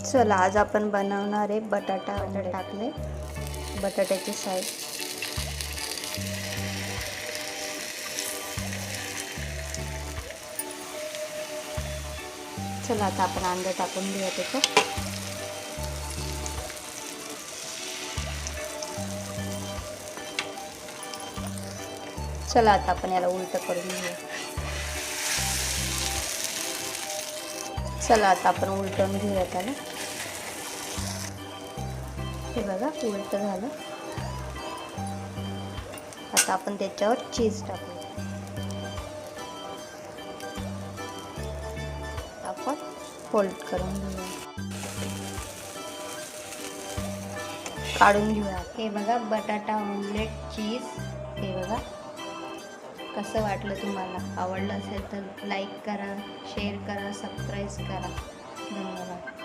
चला आज आपण बनवणार आहे बटाटा टाकले बटाट्याची साईज. चला आता आपण अंडे टाकून घेऊया त्याच्यात. चला आता आपण याला उलट करून घेऊया. चला आता आपण उलटून घेऊया त्याला. हे बघा उलट झालं. आता आपण त्याच्यावर चीज टाकू. आपण फोल्ड करून घेऊया, काढून घेऊया. हे बघा बटाटा ऑमलेट चीज. हे बघा कसं वाटलं तुम्हाला. आवडलं असेल तर लाईक करा, शेअर करा, सबस्क्राईब करा. धन्यवाद.